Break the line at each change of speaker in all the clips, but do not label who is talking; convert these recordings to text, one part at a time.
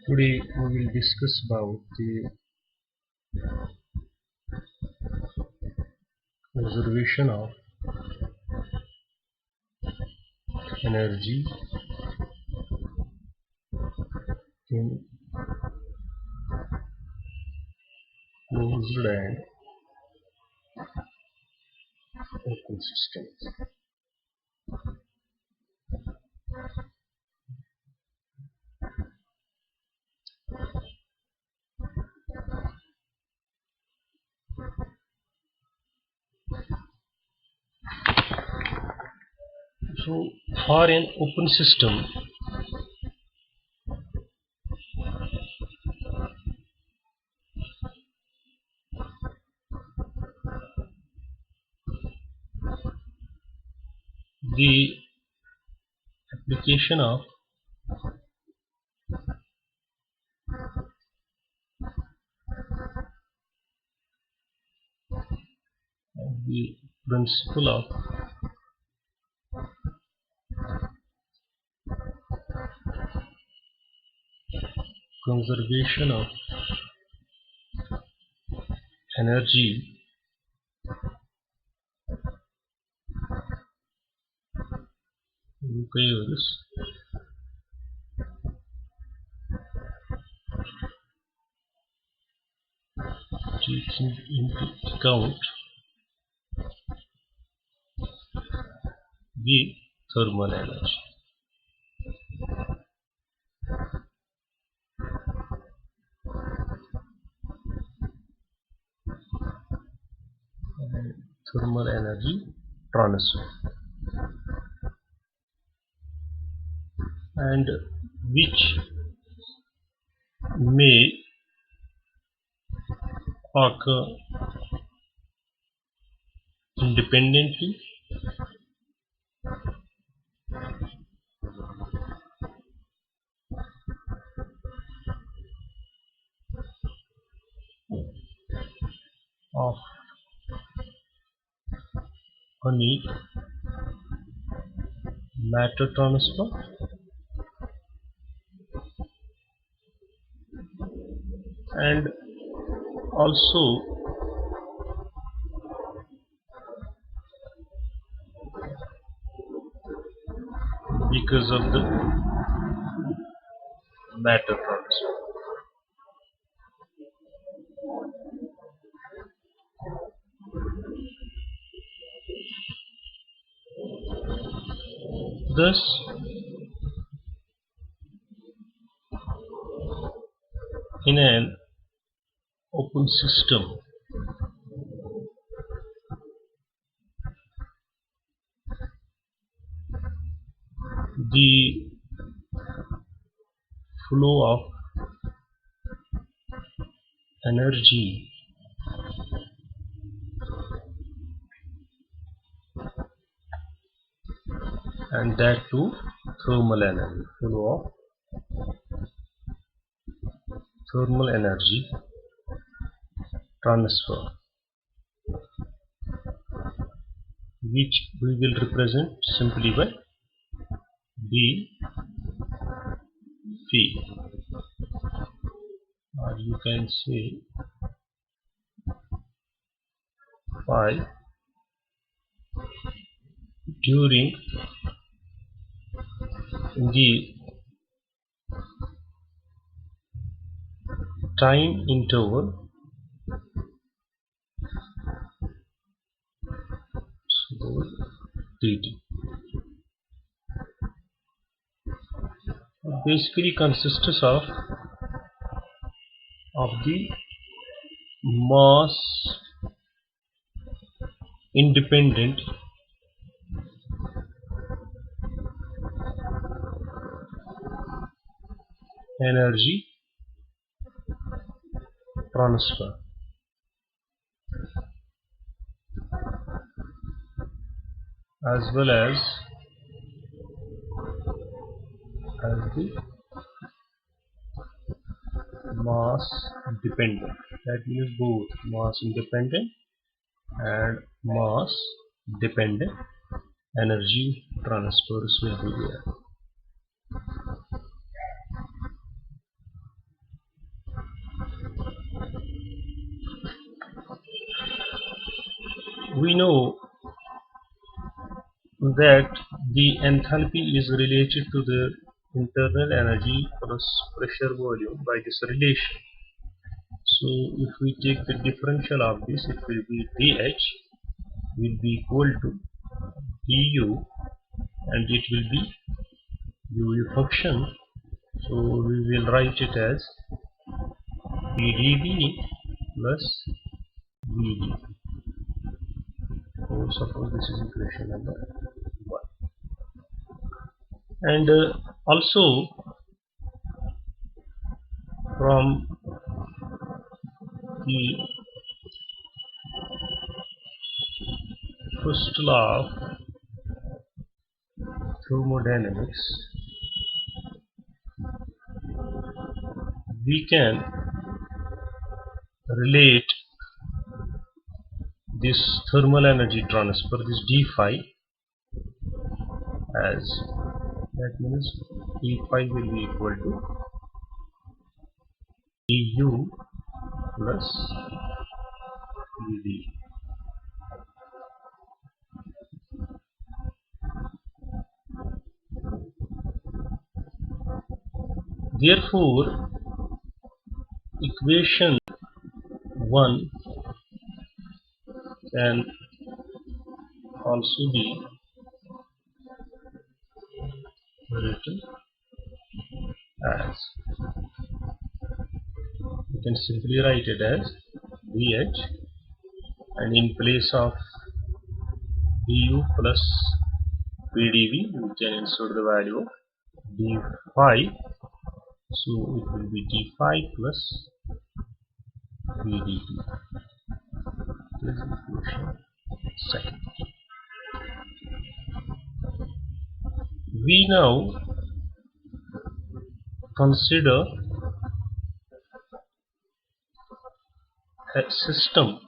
Today we will discuss about the conservation of energy in closed and open systems. So for an open system, the application of the principle of conservation of energy requires taking into account the thermal energy. And thermal energy transfer, and which may occur independently of any matter transfer and also because of the matter transfer. Thus, in an open system, the flow of energy and that too thermal energy, flow of thermal energy transfer, which we will represent simply by B phi, or you can say phi, during the time interval dt. Basically consists of the mass independent energy transfer as well as the mass dependent. That means both mass independent and mass dependent energy transfers will be there. we know that the enthalpy is related to the internal energy plus pressure volume by this relation. So if we take the differential of this, it will be dH will be equal to du, and it will be UV function. So we will write it as PdV plus VdV. So suppose this is equation number 1. And also from the first law of thermodynamics, we can relate this thermal energy transfer, this d phi, as that means d phi will be equal to du plus vd. Therefore, equation 1 can also be written as, you can simply write it as dH, and in place of du plus pdv we can insert the value of d phi, so it will be d phi plus vdt. This is equation second. We now consider a system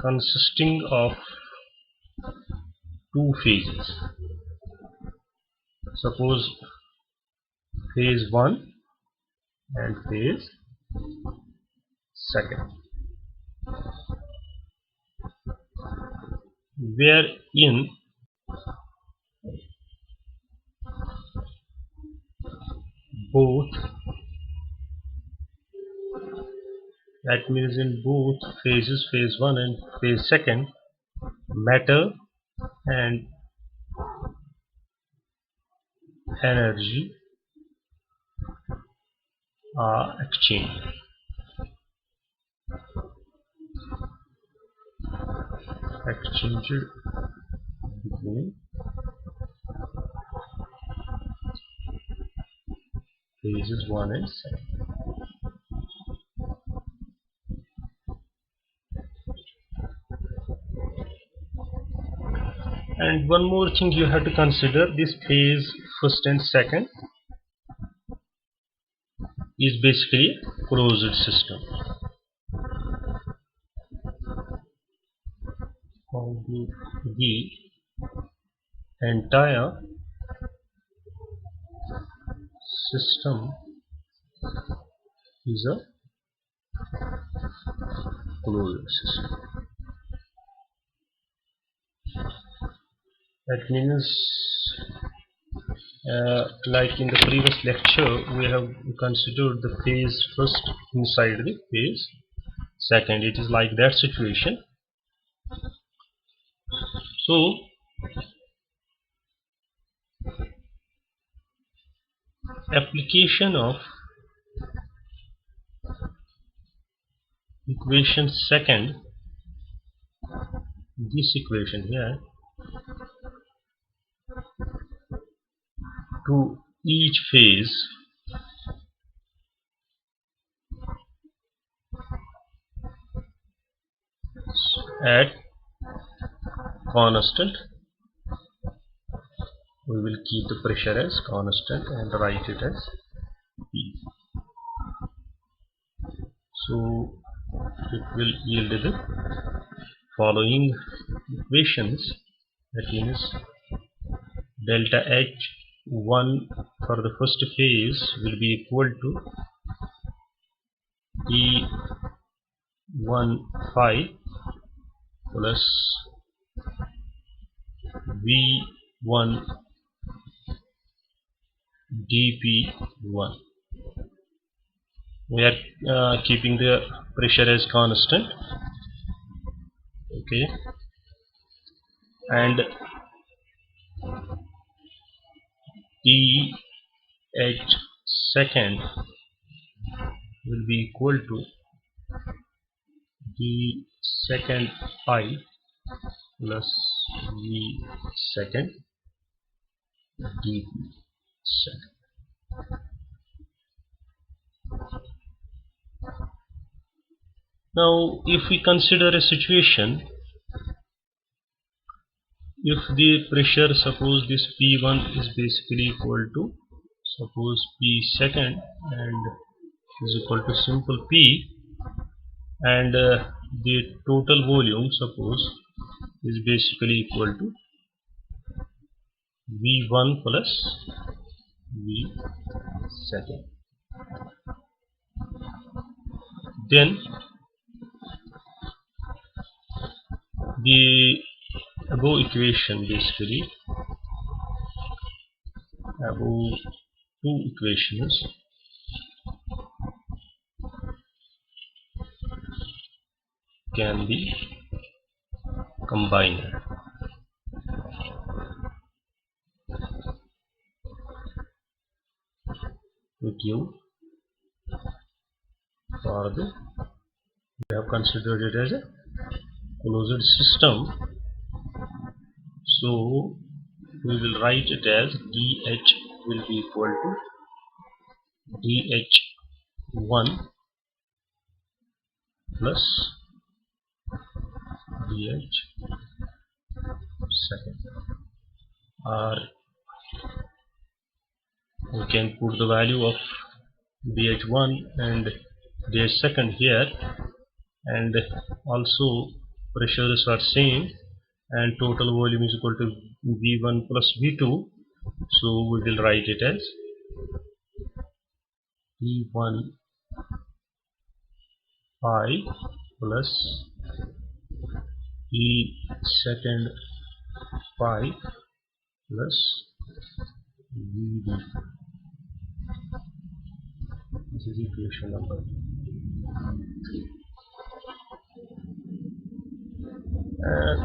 consisting of two phases. Suppose phase 1 and phase 2, wherein both, that means in both phases, phase 1 and phase 2, matter and energy are exchanged. Between phases 1 and 2. And one more thing you have to consider, this phase 1st and 2nd is basically a closed system. The entire system is a closed system. That means like in the previous lecture we have considered the phase 1st inside the phase 2nd. It is like that situation. So application of equation 2nd, this equation here, to each phase at constant, we will keep the pressure as constant and write it as P. So it will yield the following equations, that is delta H 1 for the first phase will be equal to E15 plus V1 dP1. We are keeping the pressure as constant, okay, and dH second will be equal to d second pi plus v second dp second. Now if we consider a situation, if the pressure, suppose this P1 is basically equal to suppose P second and is equal to simple P, and the total volume suppose is basically equal to V1 plus V second. Then the above equation, basically above two equations can be combined to give for the, we have considered it as a closed system, so we will write it as dH will be equal to dH1 plus dH second, or we can put the value of dH1 and dH second here, and also pressures are same and total volume is equal to V1 plus V2, so we will write it as V1 pi plus E second pi plus VD. This is equation number 3.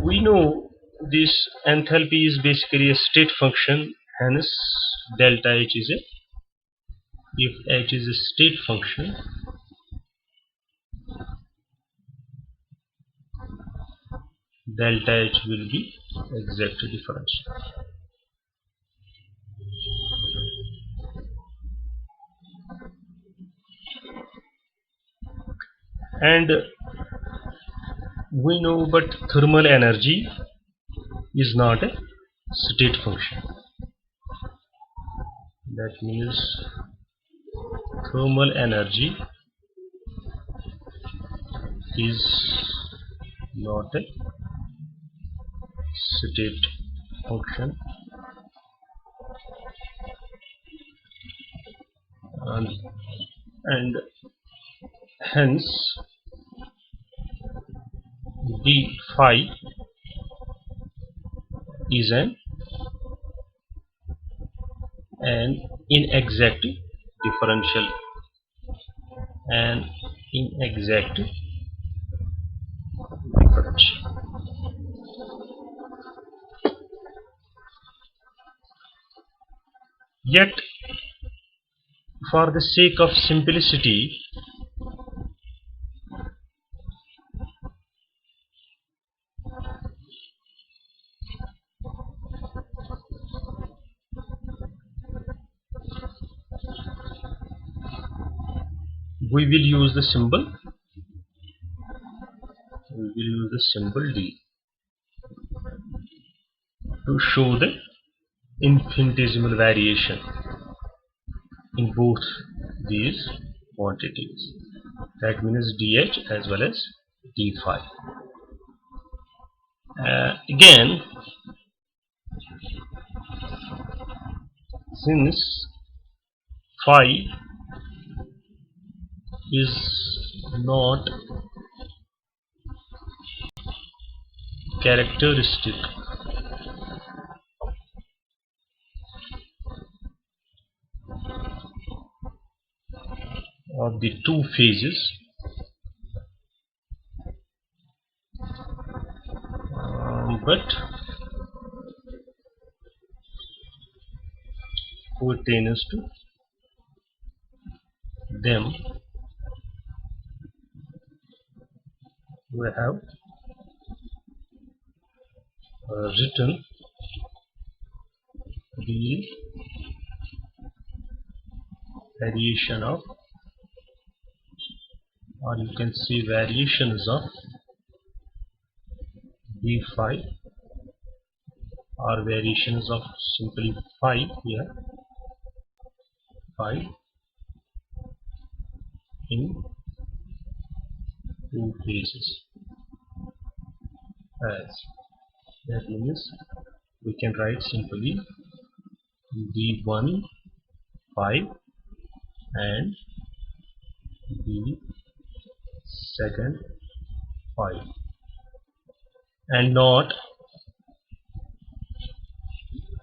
We know this enthalpy is basically a state function, hence delta H is a, if H is a state function, delta H will be exact differential. And we know, but thermal energy is not a state function. That means thermal energy is not a state function, and hence d phi is an inexact differential, an inexact differential. Yet for the sake of simplicity, we will use the symbol D to show the infinitesimal variation in both these quantities. That means dH as well as d phi. Again, since phi is not characteristic of the two phases, but pertains to them. We have written the variation of, or you can say variations of, d phi, or variations of simply phi here, phi in two phases. As that means we can write simply d1 phi and d2 phi, and not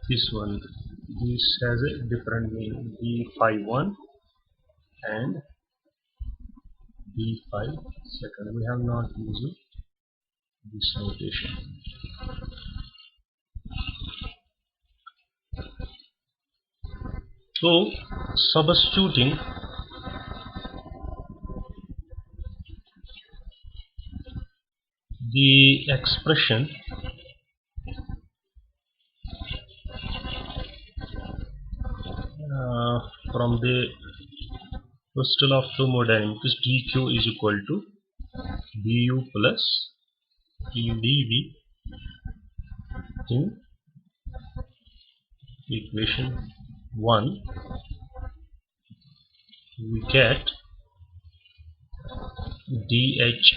this one. This has a different meaning, d phi 1 and d phi 2. We have not used this notation. So substituting the expression from the crystal of thermodynamics, dq is equal to du plus dv in equation 1, we get dh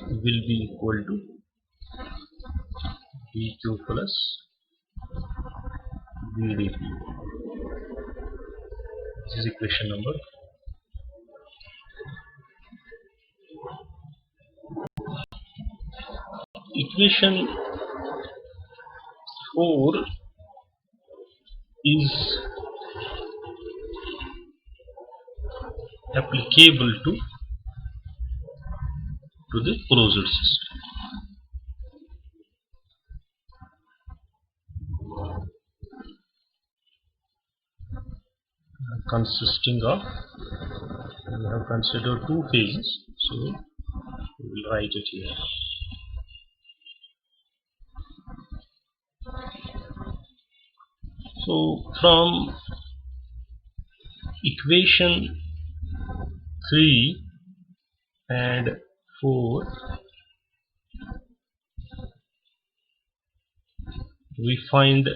will be equal to dq plus ddt. This is equation number. Equation 4 is applicable to the closed system, consisting of, we have considered two phases, so we will write it here. So from equation 3 and 4 we find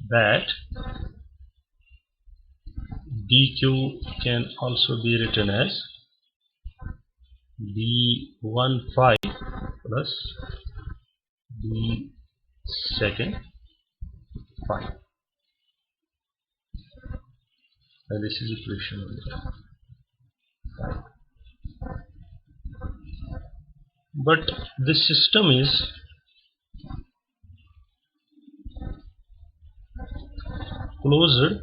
that dq can also be written as d1 phi plus d2 phi, and this is equation number 5. But this system is closed.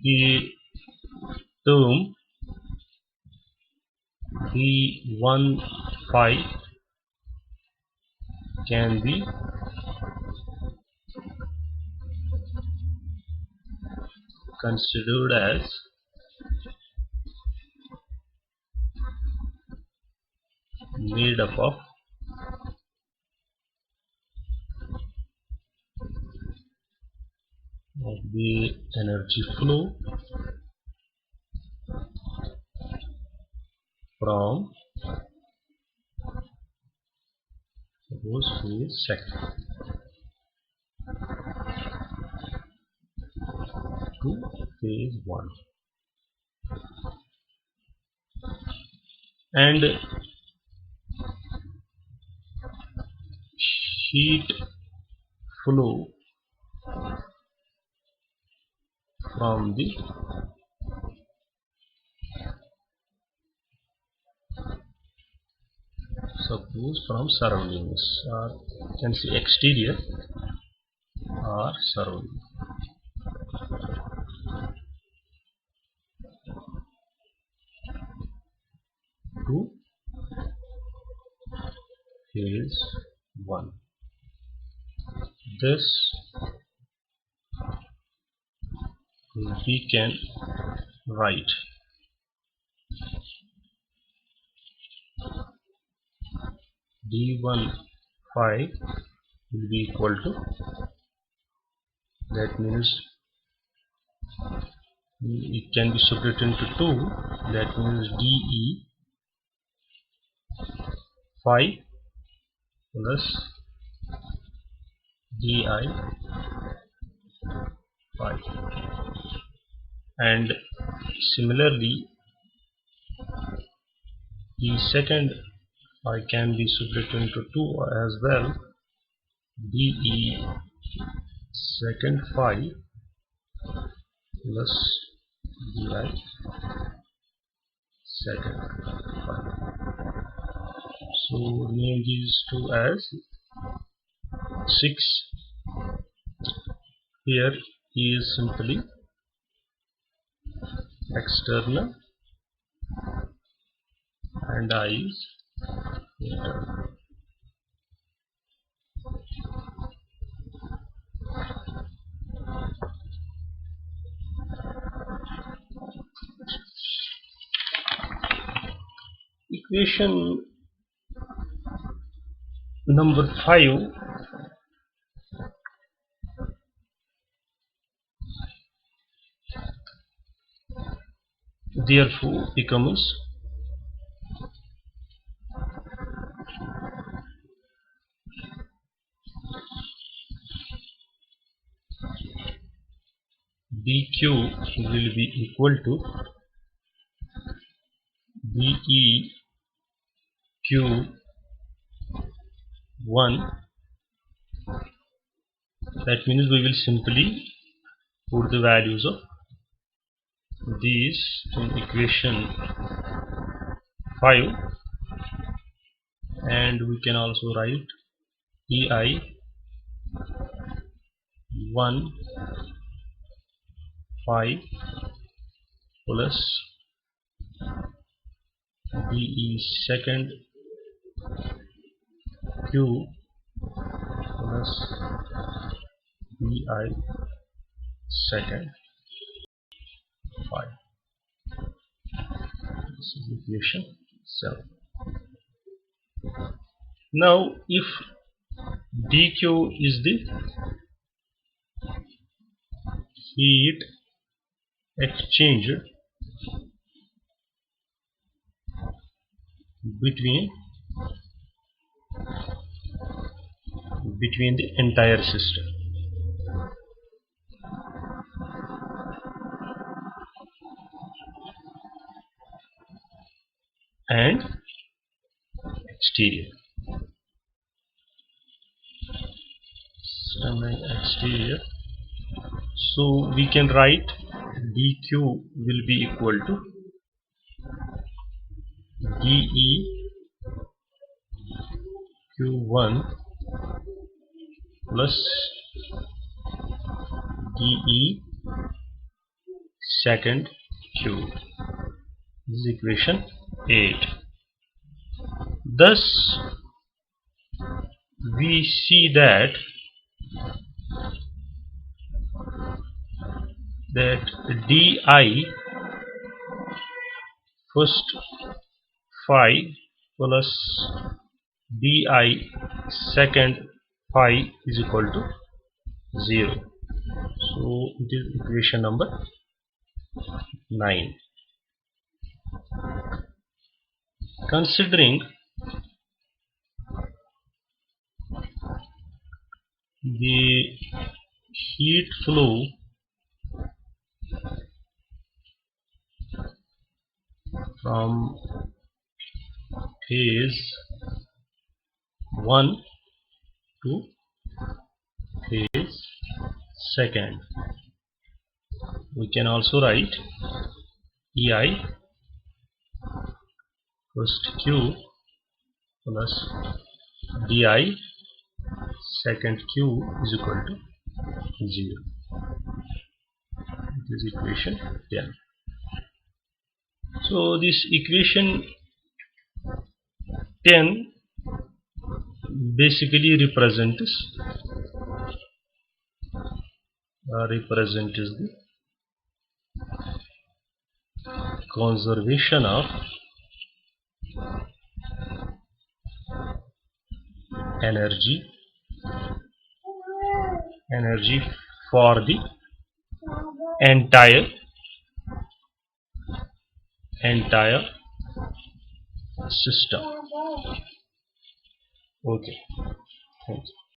The term d1 phi can be considered as made up of the energy flow from, suppose, phase second to phase 1, and heat flow from the surroundings, or you can say exterior or surrounding. To phase 1. This we can write d1 phi will be equal to, that means it can be separated into 2, that means de phi plus di phi, and similarly the second phi can be separated into 2 as well, de second phi plus di second phi. So name these two as 6. Here is simply external and I is internal. Equation number 5 therefore becomes dq will be equal to deq1. That means we will simply put the values of these in equation 5, and we can also write ei 1 phi plus de second q plus di second phi. This is equation 7. Now if dq is the heat exchange between the entire system, and exterior, exterior, so we can write dq will be equal to deq1 plus de second q. This is equation 8. Thus we see that di first phi plus di second phi is equal to 0. So it is equation number 9. Considering the heat flow from phase 1 to phase 2, We can also write EI first Q plus DI second Q is equal to 0. This is equation 10. So this equation 10 basically represents the conservation of energy for the entire system. Okay, thanks.